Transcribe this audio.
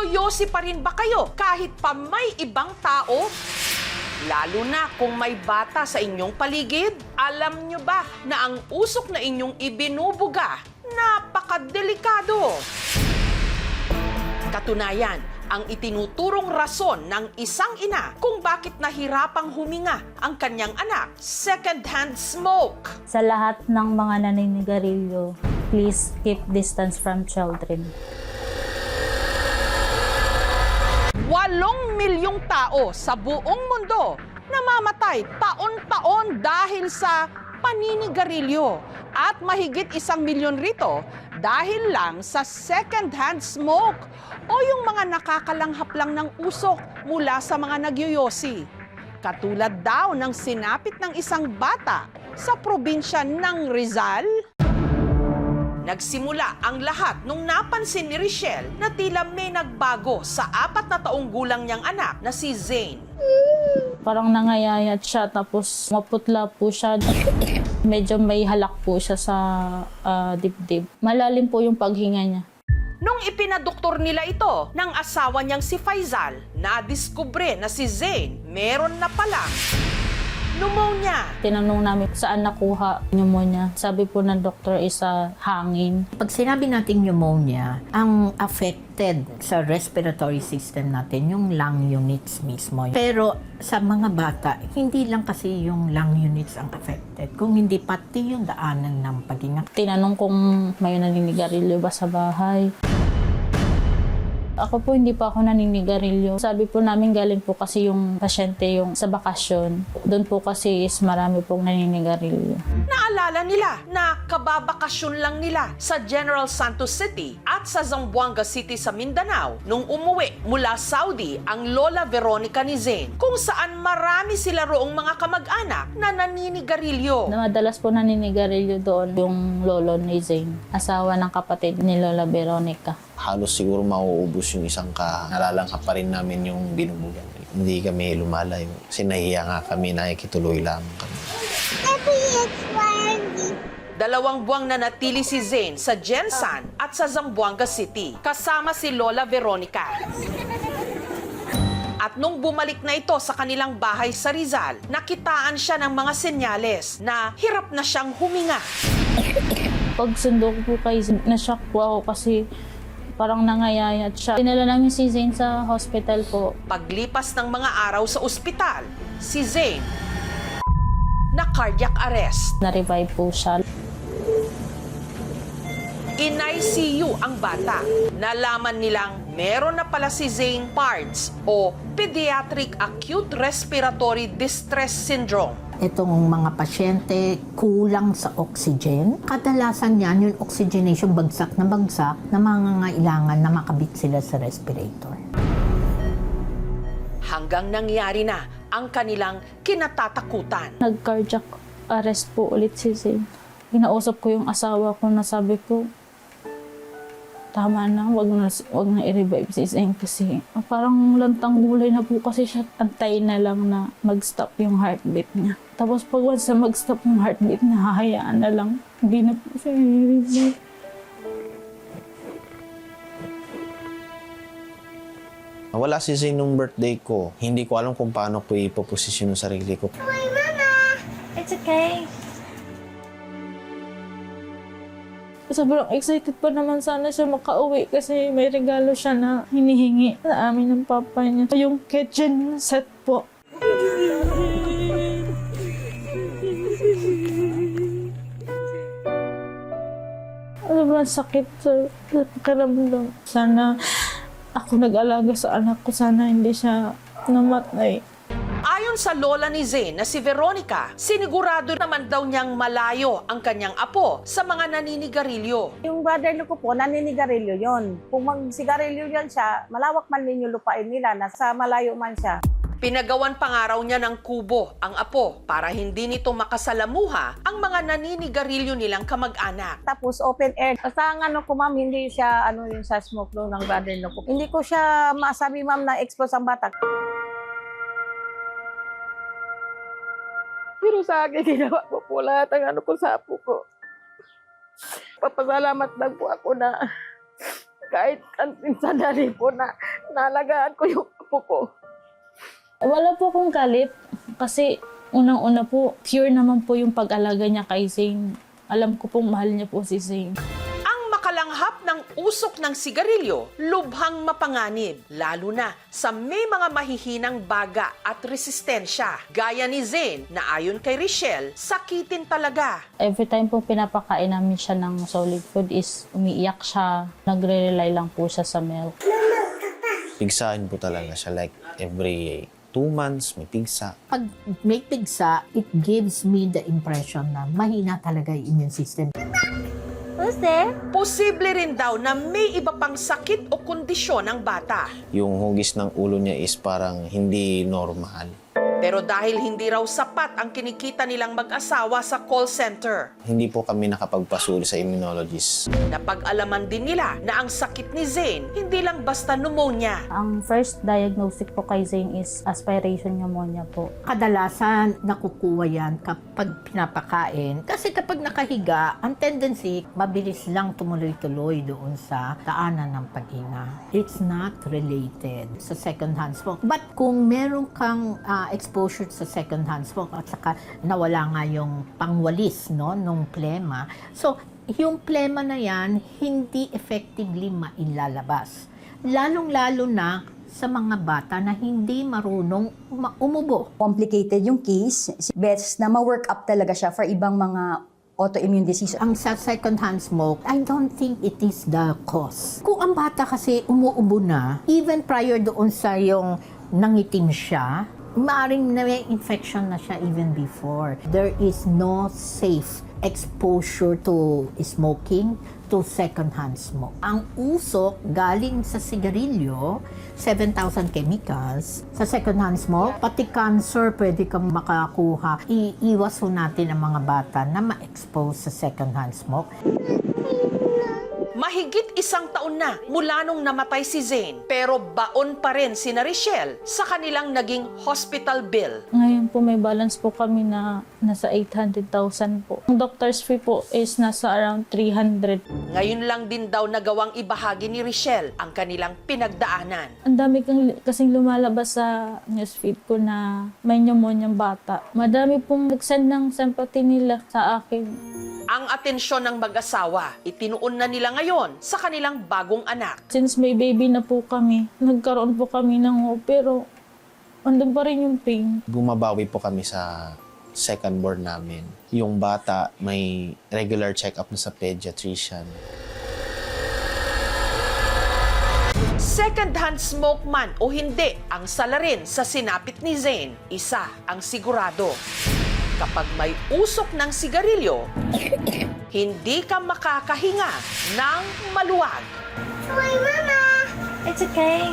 Yoyosi pa rin ba kayo kahit pa may ibang tao? Lalo na kung may bata sa inyong paligid? Alam nyo ba na ang usok na inyong ibinubuga, napakadelikado? Katunayan, ang itinuturong rason ng isang ina kung bakit nahirapang huminga ang kanyang anak, second-hand smoke. Sa lahat ng mga naninigarilyo, please keep distance from children. 8 milyong tao sa buong mundo namamatay taon-taon dahil sa paninigarilyo at mahigit 1 milyon rito dahil lang sa second-hand smoke o yung mga nakakalanghap lang ng usok mula sa mga nagyoyosi. Katulad daw ng sinapit ng isang bata sa probinsya ng Rizal. Nagsimula ang lahat nung napansin ni Richelle na tila may nagbago sa 4 na taong gulang niyang anak na si Zane. Parang nangayayat siya, tapos maputla po siya. Medyo may halak po siya sa dibdib. Malalim po yung paghinga niya. Nung ipinadoktor nila ito ng asawa niyang si Faisal, nadiskubre na si Zane meron na palang pneumonia. Tinanong namin saan nakuha pneumonia. Sabi po ng doktor isa hangin. Pag sinabi nating pneumonia, ang affected sa respiratory system natin yung lung units mismo. Pero sa mga bata, hindi lang kasi yung lung units ang affected, kung hindi pati yung daanan ng paghinga. Tinanong kung may naninigarilyo ba sa bahay. Ako po hindi pa ako naninigarilyo. Sabi po namin galing po kasi yung pasyente yung sa bakasyon. Doon po kasi is marami pong naninigarilyo. Naalala nila na kababakasyon lang nila sa General Santos City at sa Zamboanga City sa Mindanao nung umuwi mula Saudi ang Lola Veronica ni Zane, kung saan marami sila roong mga kamag-anak na naninigarilyo. Madalas po naninigarilyo doon yung lolo ni Zane, asawa ng kapatid ni Lola Veronica. Halos siguro mauubos yung isang nalalanghap pa rin namin yung binubugan. Hindi kami lumalayo. Kasi nahiya nga kami, nakikituloy lamang kami. 2 buwang nanatili si Zane sa Gensan at sa Zamboanga City, kasama si Lola Veronica. At nung bumalik na ito sa kanilang bahay sa Rizal, nakitaan siya ng mga senyales na hirap na siyang huminga. Pag sundo ko po kay Zane, na-shock po ako kasi parang nangayayat siya. Dinala namin si Zane sa hospital po. Paglipas ng mga araw sa ospital, si Zane na cardiac arrest. Na-revive po siya. In-ICU ang bata. Nalaman nilang meron na pala si Zane PARDS o Pediatric Acute Respiratory Distress Syndrome. Itong mga pasyente kulang sa oxygen. Kadalasan yan yung oxygenation bagsak na mangangailangan na makabit sila sa respirator. Hanggang nangyari na ang kanilang kinatatakutan. Nag-cardiac arrest po ulit si Zane. Ginausap ko yung asawa ko na sabi ko, tama na, wag na i-revive si Zane kasi parang lantang gulay na po kasi siya. Antay na lang na mag-stop yung heartbeat niya. Tapos pag once na mag-stop yung heartbeat niya, hahayaan na lang. Hindi na po siya i-revive. Wala si Zane nung birthday ko. Hindi ko alam kung paano ko ipoposisyon yung sarili ko. Hi, Mama! It's okay. Sobrang excited pa naman sana siya makauwi kasi may regalo siya na hinihingi sa amin ng papa niya. Yung kitchen set po. Sobrang sakit sa pakiramdam. Sana ako nag-alaga sa anak ko. Sana hindi siya namatay. Ayon sa lola ni Zane na si Veronica, sinigurado naman daw niyang malayo ang kanyang apo sa mga naninigarilyo. Yung brother ko po, naninigarilyo yon. Kung magsigarilyo yan siya, malawak man din yung lupain nila, nasa malayo man siya. Pinagawan pangaraw niya ng kubo ang apo para hindi nito makasalamuha ang mga naninigarilyo nilang kamag-anak. Tapos open air. Basta ang ano ko ma'am, hindi siya yung sa smoke daw ng brother ko. Hindi ko siya masabi ma'am na expose ang bata. Pero sa akin, ginawa ko po lahat ang ko sa apo ko. Papasalamat lang po ako na kahit sandali po na Nalagaan ko yung apo ko. Wala po akong galit kasi unang-una po, pure naman po yung pag-alaga niya kay Zane. Alam ko pong mahal niya po si Zane. Ang makalanghap ng usok ng sigarilyo, lubhang mapanganib, lalo na sa may mga mahihinang baga at resistensya. Gaya ni Zane na ayon kay Richelle, sakitin talaga. Every time po pinapakain namin siya ng solid food is umiiyak siya. Nagre-rely lang po siya sa milk. Pigsahin po talaga siya. Like, every 2 months, may pigsa. Pag may pigsa, it gives me the impression na mahina talaga yung immune system. Who's there? Posible rin daw na may iba pang sakit o kondisyon ng bata. Yung hugis ng ulo niya is parang hindi normal. Pero dahil hindi raw sapat ang kinikita nilang mag-asawa sa call center, Hindi po kami nakapagpasuri sa immunologist. napag-alaman din nila na ang sakit ni Zane hindi lang basta pneumonia. Ang first diagnosis po kay Zane is aspiration pneumonia po. Kadalasan nakukuha yan kapag pinapakain. Kasi kapag nakahiga, ang tendency, mabilis lang tumuloy-tuloy doon sa daanan ng paghinga. It's not related sa second-hand smoke. But kung meron kang exposure sa second-hand smoke at saka nawala nga yung pangwalis no, nung plema, so yung plema na yan, hindi effectively mailalabas. Lalong-lalo na sa mga bata na hindi marunong umubo. Complicated yung case. Best na ma-work up talaga siya for ibang mga autoimmune disease. Ang sa second-hand smoke, I don't think it is the cause. Kung ang bata kasi umuubo na, even prior doon sa yung nangitim siya, maaaring na may infection na siya even before. There is no safe exposure to smoking, to second-hand smoke. Ang usok galing sa sigarilyo, 7,000 chemicals. Sa second-hand smoke, pati cancer pwede kang makakuha. Iiwas ho natin ang mga bata na ma-expose sa second-hand smoke. Mahigit 1 taon na mula nung namatay si Zane, pero baon pa rin si Richelle sa kanilang naging hospital bill. Ngayon po may balance po kami na nasa 800,000 po. Ang doctor's fee po is nasa around 300. Ngayon lang din daw nagawang ibahagi ni Richelle ang kanilang pinagdaanan. Ang dami kasing lumalabas sa newsfeed ko na may pneumonia ng bata. Madami pong nag-send ng sympathy nila sa akin. Ang atensyon ng mag-asawa, itinuon na nila ngayon sa kanilang bagong anak. Since may baby na po kami, nagkaroon po kami ng hope, pero andun pa rin yung pain. Bumabawi po kami sa second born namin. Yung bata may regular check-up na sa pediatrician. Second-hand smoke man o hindi ang salarin sa sinapit ni Zane, isa ang sigurado. Kapag may usok ng sigarilyo, hindi ka makakahinga ng maluwag. Hi, Mama! It's okay.